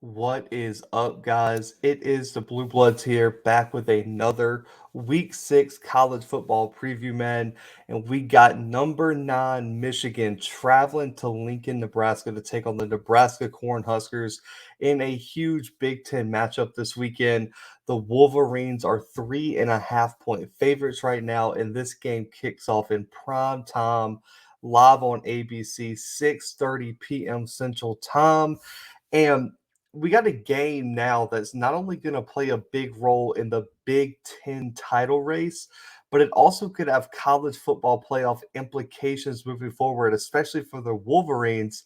What is up, guys? It is the Bluebloods here, back with another Week 6 college football preview, man. And we got number 9 Michigan traveling to Lincoln, Nebraska to take on the Nebraska Cornhuskers in a huge Big Ten matchup this weekend. The Wolverines are 3.5-point favorites right now, and this game kicks off in prime time, live on ABC, 6:30 p.m. Central Time. And we got a game now that's not only going to play a big role in the Big Ten title race, but it also could have college football playoff implications moving forward, especially for the Wolverines.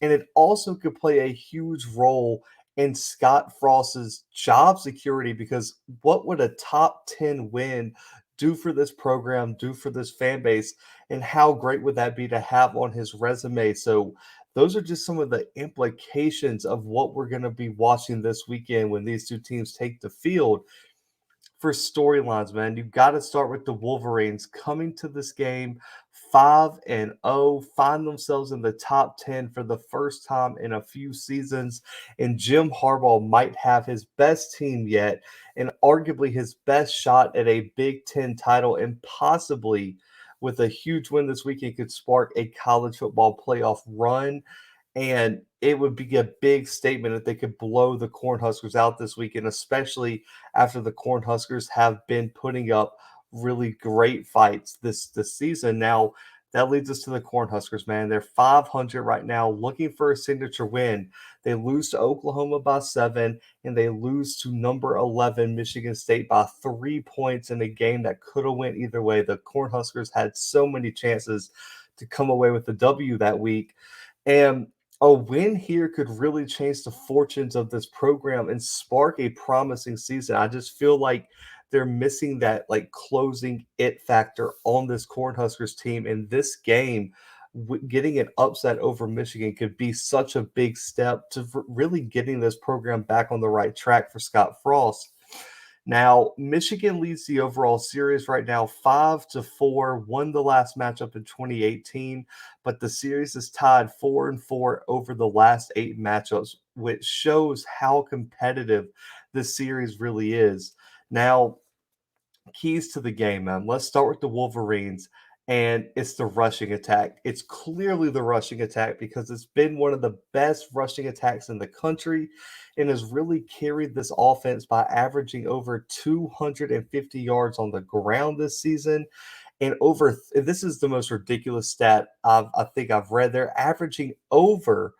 And it also could play a huge role in Scott Frost's job security, because what would a top 10 win do for this program, do for this fan base, and how great would that be to have on his resume? So those are just some of the implications of what we're going to be watching this weekend when these two teams take the field. For storylines, man, you've got to start with the Wolverines coming to this game 5-0, find themselves in the top 10 for the first time in a few seasons. And Jim Harbaugh might have his best team yet, and arguably his best shot at a Big Ten title, and possibly with a huge win this weekend could spark a college football playoff run. And it would be a big statement if they could blow the Cornhuskers out this weekend, especially after the Cornhuskers have been putting up really great fights this season. Now, that leads us to the Cornhuskers, man. They're 500 right now, looking for a signature win. They lose to Oklahoma by 7, and they lose to number 11 Michigan State by 3 points in a game that could have went either way. The Cornhuskers had so many chances to come away with the W that week. And a win here could really change the fortunes of this program and spark a promising season. I just feel like they're missing that like closing it factor on this Cornhuskers team. In this game, getting an upset over Michigan could be such a big step to really getting this program back on the right track for Scott Frost. Now, Michigan leads the overall series right now 5-4, won the last matchup in 2018, but the series is tied 4-4 over the last 8 matchups, which shows how competitive this series really is. Now, keys to the game, man. Let's start with the Wolverines, and it's the rushing attack. It's clearly the rushing attack because it's been one of the best rushing attacks in the country and has really carried this offense by averaging over 250 yards on the ground this season. And this is the most ridiculous stat I think I've read. They're averaging over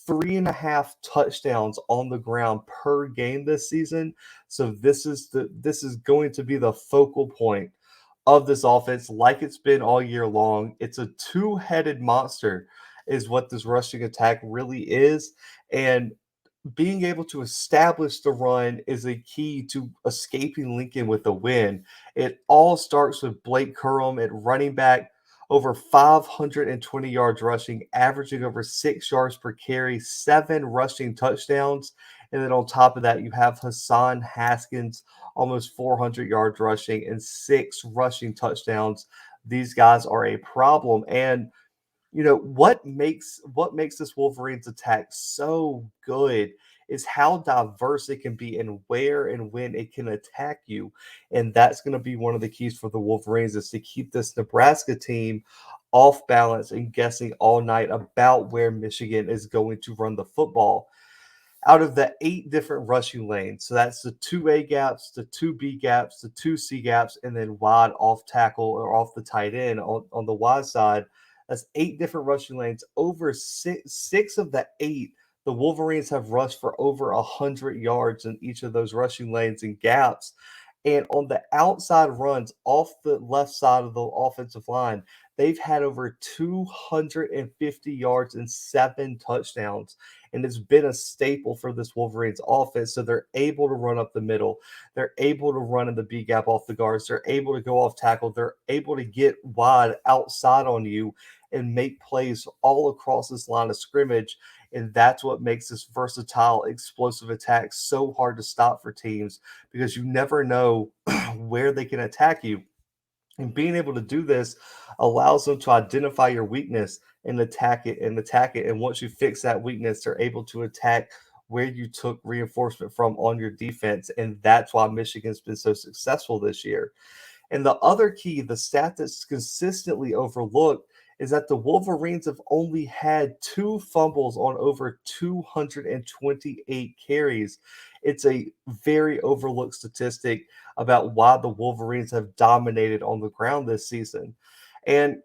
3.5 touchdowns on the ground per game this season. So this is going to be the focal point of this offense, like it's been all year long. It's a two-headed monster, is what this rushing attack really is. And being able to establish the run is a key to escaping Lincoln with a win. It all starts with Blake Currum at running back, over 520 yards rushing, averaging over 6 yards per carry, 7 rushing touchdowns. And then on top of that, you have Hassan Haskins, almost 400 yards rushing and 6 rushing touchdowns. These guys are a problem. And what makes this Wolverines attack so good is how diverse it can be and where and when it can attack you. And that's going to be one of the keys for the Wolverines, is to keep this Nebraska team off balance and guessing all night about where Michigan is going to run the football. Out of the 8 different rushing lanes, so that's the 2A gaps, the 2B gaps, the 2C gaps, and then wide off tackle or off the tight end on the wide side. That's 8 different rushing lanes. Over six of the 8, the Wolverines have rushed for over 100 yards in each of those rushing lanes and gaps. And on the outside runs off the left side of the offensive line, they've had over 250 yards and 7 touchdowns. And it's been a staple for this Wolverines offense. So they're able to run up the middle. They're able to run in the B gap off the guards. They're able to go off tackle. They're able to get wide outside on you and make plays all across this line of scrimmage. And that's what makes this versatile, explosive attack so hard to stop for teams, because you never know where they can attack you. And being able to do this allows them to identify your weakness and attack it and attack it. And once you fix that weakness, they're able to attack where you took reinforcement from on your defense, and that's why Michigan's been so successful this year. And the other key, the stat that's consistently overlooked, is that the Wolverines have only had 2 fumbles on over 228 carries. It's a very overlooked statistic about why the Wolverines have dominated on the ground this season. And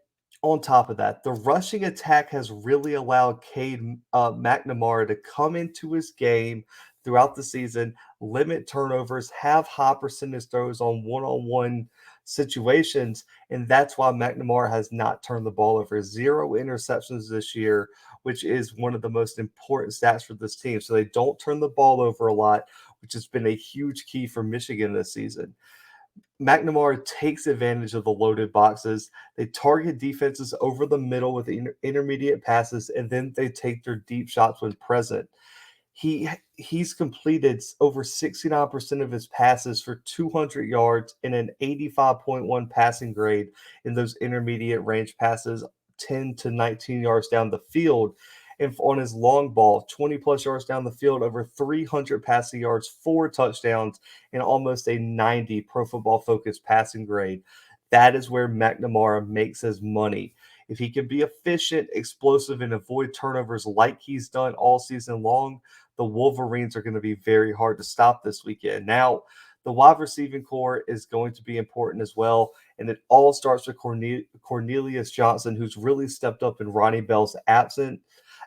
on top of that, the rushing attack has really allowed Cade McNamara to come into his game throughout the season, limit turnovers, have high percentage throws on one situations, and that's why McNamara has not turned the ball over. 0 interceptions this year, which is one of the most important stats for this team. So they don't turn the ball over a lot, which has been a huge key for Michigan this season. McNamara takes advantage of the loaded boxes. They target defenses over the middle with intermediate passes, and then they take their deep shots when present. He's completed over 69% of his passes for 200 yards and an 85.1 passing grade in those intermediate range passes, 10 to 19 yards down the field. And on his long ball, 20 plus yards down the field, over 300 passing yards, 4 touchdowns, and almost a 90 pro football focus passing grade. That is where McNamara makes his money. If he can be efficient, explosive, and avoid turnovers like he's done all season long, the Wolverines are going to be very hard to stop this weekend. Now, the wide receiving core is going to be important as well, and it all starts with Cornelius Johnson, who's really stepped up in Ronnie Bell's absence,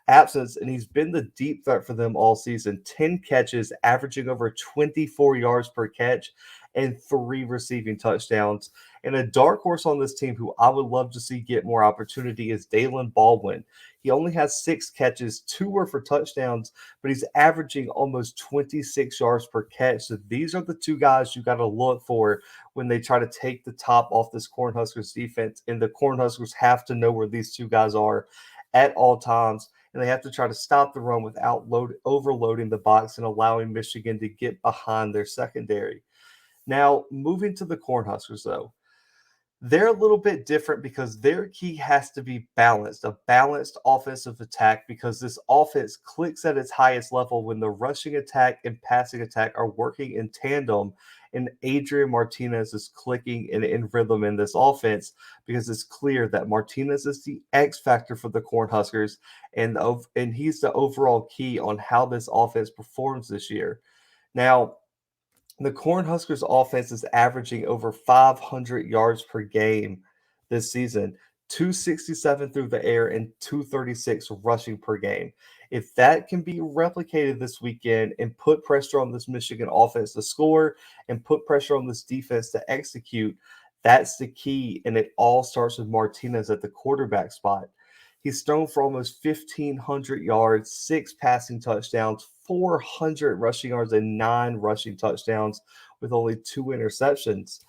and he's been the deep threat for them all season. 10 catches, averaging over 24 yards per catch, and 3 receiving touchdowns. And a dark horse on this team who I would love to see get more opportunity is Dalen Baldwin. He only has 6 catches, 2 were for touchdowns, but he's averaging almost 26 yards per catch. So these are the 2 guys you got to look for when they try to take the top off this Cornhuskers defense. And the Cornhuskers have to know where these 2 guys are at all times, and they have to try to stop the run without overloading the box and allowing Michigan to get behind their secondary. Now, moving to the Cornhuskers, though, they're a little bit different because their key has to be balanced, a balanced offensive attack, because this offense clicks at its highest level when the rushing attack and passing attack are working in tandem, and Adrian Martinez is clicking and in rhythm in this offense because it's clear that Martinez is the X factor for the Cornhuskers, and he's the overall key on how this offense performs this year. Now, the Cornhuskers offense is averaging over 500 yards per game this season, 267 through the air and 236 rushing per game. If that can be replicated this weekend and put pressure on this Michigan offense to score and put pressure on this defense to execute, that's the key. And it all starts with Martinez at the quarterback spot. He's thrown for almost 1,500 yards, 6 passing touchdowns, 400 rushing yards, and 9 rushing touchdowns with only 2 interceptions.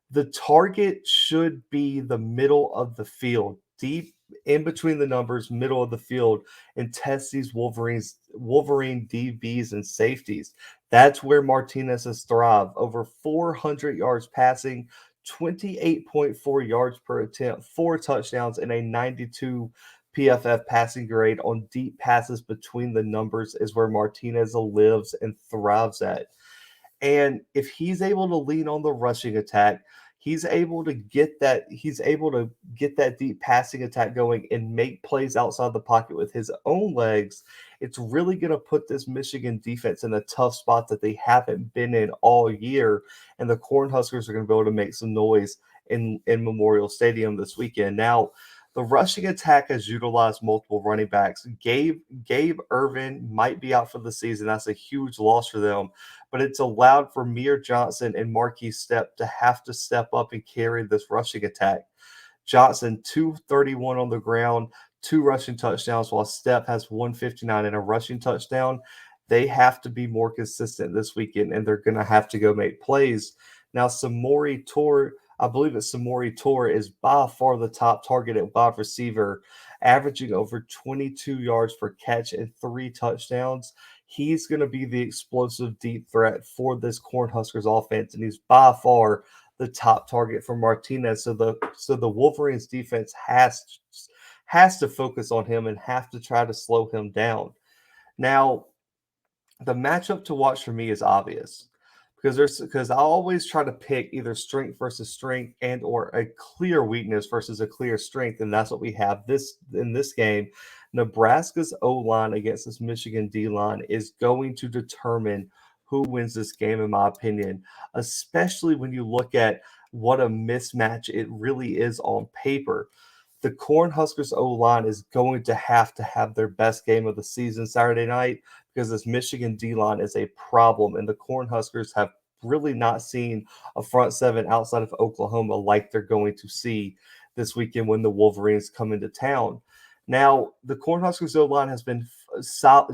The target should be the middle of the field, deep in between the numbers, middle of the field, and test these Wolverine DBs and safeties. That's where Martinez has thrived. Over 400 yards passing, 28.4 yards per attempt, 4 touchdowns, and a 92 PFF passing grade on deep passes between the numbers is where Martinez lives and thrives at. And if he's able to lean on the rushing attack, he's able to get that deep passing attack going and make plays outside the pocket with his own legs. It's really going to put this Michigan defense in a tough spot that they haven't been in all year. And the Cornhuskers are going to be able to make some noise in Memorial Stadium this weekend. Now, the rushing attack has utilized multiple running backs. Gabe Irvin might be out for the season. That's a huge loss for them. But it's allowed for Mir Johnson and Marquis Stepp to have to step up and carry this rushing attack. Johnson, 231 on the ground, 2 rushing touchdowns, while Stepp has 159 and a rushing touchdown. They have to be more consistent this weekend, and they're going to have to go make plays. Now, Samori Tor, I believe it's Samori Tor, is by far the top target at wide receiver, averaging over 22 yards per catch and 3 touchdowns. He's going to be the explosive deep threat for this Cornhuskers offense, and he's by far the top target for Martinez. So the Wolverines defense has to focus on him and have to try to slow him down. Now, The matchup to watch for me is obvious because I always try to pick either strength versus strength and or a clear weakness versus a clear strength, and that's what we have this in this game. Nebraska's O line against this Michigan D line is going to determine who wins this game, in my opinion, especially when you look at what a mismatch it really is on paper. The Cornhuskers O line is going to have their best game of the season Saturday night because this Michigan D line is a problem, and the Cornhuskers have really not seen a front seven outside of Oklahoma like they're going to see this weekend when the Wolverines come into town. Now, the Cornhuskers O line has been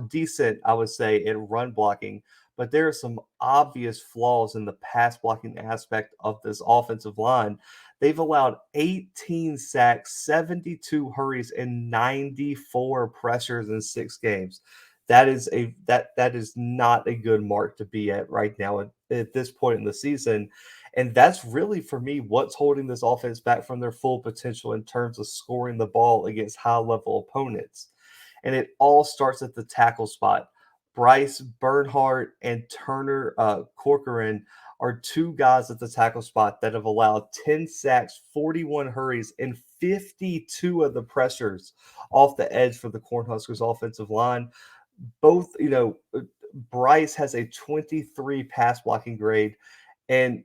decent, I would say, in run blocking, but there are some obvious flaws in the pass blocking aspect of this offensive line. They've allowed 18 sacks, 72 hurries, and 94 pressures in 6 games. That is not a good mark to be at right now at this point in the season. And that's really for me what's holding this offense back from their full potential in terms of scoring the ball against high level opponents. And it all starts at the tackle spot. Bryce Bernhardt and Turner Corcoran are two guys at the tackle spot that have allowed 10 sacks, 41 hurries, and 52 of the pressures off the edge for the Cornhuskers offensive line. Both, Bryce has a 23 pass blocking grade, and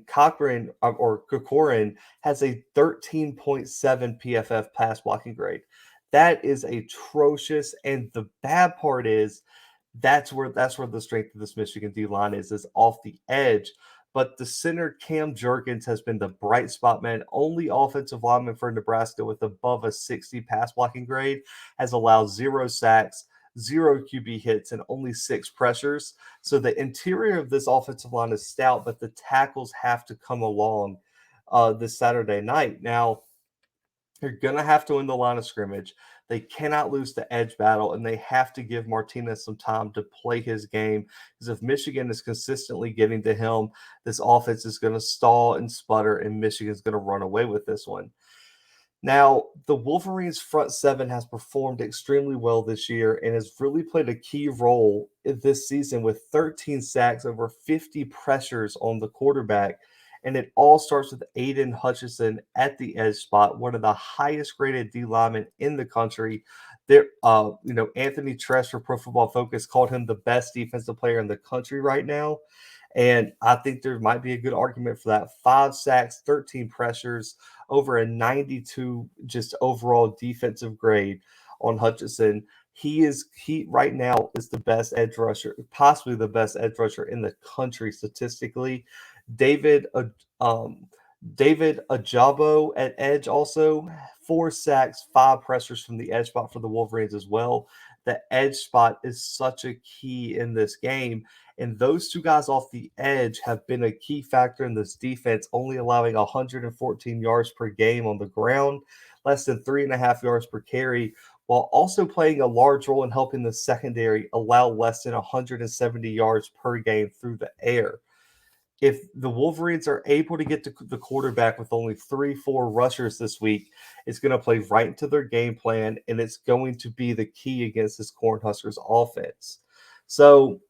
Cochran or Corcoran has a 13.7 PFF pass blocking grade. That is atrocious. And the bad part is that's where the strength of this Michigan D line is off the edge. But the center Cam Jurgens has been the bright spot man. Only offensive lineman for Nebraska with above a 60 pass blocking grade has allowed 0 sacks, 0 QB hits, and only 6 pressures. So the interior of this offensive line is stout, but the tackles have to come along this Saturday night. Now, you're going to have to win the line of scrimmage. They cannot lose the edge battle, and they have to give Martinez some time to play his game. Because if Michigan is consistently getting to him, this offense is going to stall and sputter, and Michigan's going to run away with this one. Now, the Wolverines' front seven has performed extremely well this year and has really played a key role in this season with 13 sacks, over 50 pressures on the quarterback. And it all starts with Aiden Hutchinson at the edge spot, one of the highest graded D linemen in the country. Anthony Tresh for Pro Football Focus called him the best defensive player in the country right now. And I think there might be a good argument for that. 5 sacks, 13 pressures, over a 92 just overall defensive grade on Hutchinson. He right now is the best edge rusher, possibly the best edge rusher in the country statistically. David David Ajabo at edge also 4 sacks, 5 pressures from the edge spot for the Wolverines as well. The edge spot is such a key in this game. And those two guys off the edge have been a key factor in this defense, only allowing 114 yards per game on the ground, less than 3.5 yards per carry, while also playing a large role in helping the secondary allow less than 170 yards per game through the air. If the Wolverines are able to get to the quarterback with only 3, 4 rushers this week, it's going to play right into their game plan, and it's going to be the key against this Cornhuskers offense. So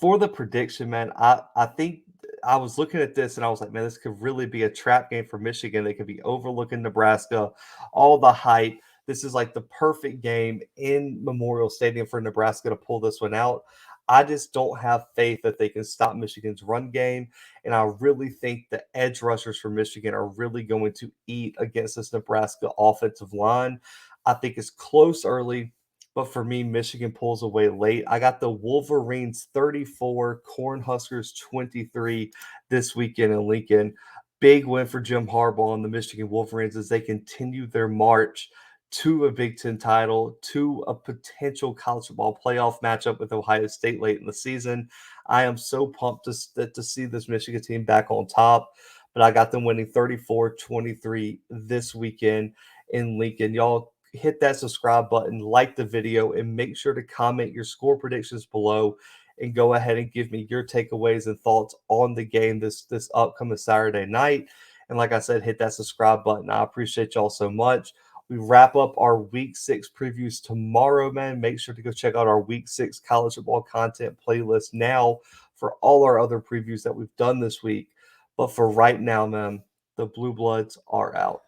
for the prediction, man, I think I was looking at this and I was like, man, this could really be a trap game for Michigan. They could be overlooking Nebraska, all the hype. This is like the perfect game in Memorial Stadium for Nebraska to pull this one out. I just don't have faith that they can stop Michigan's run game. And I really think the edge rushers for Michigan are really going to eat against this Nebraska offensive line. I think it's close early. But for me, Michigan pulls away late. I got the Wolverines 34, Cornhuskers 23 this weekend in Lincoln. Big win for Jim Harbaugh and the Michigan Wolverines as they continue their march to a Big Ten title, to a potential college football playoff matchup with Ohio State late in the season. I am so pumped to see this Michigan team back on top. But I got them winning 34-23 this weekend in Lincoln. Y'all hit that subscribe button, like the video, and make sure to comment your score predictions below and go ahead and give me your takeaways and thoughts on the game this upcoming Saturday night. And like I said, hit that subscribe button. I appreciate y'all so much. We wrap up our week 6 previews tomorrow, man. Make sure to go check out our week 6 college football content playlist now for all our other previews that we've done this week. But for right now, man, the Blue Bloods are out.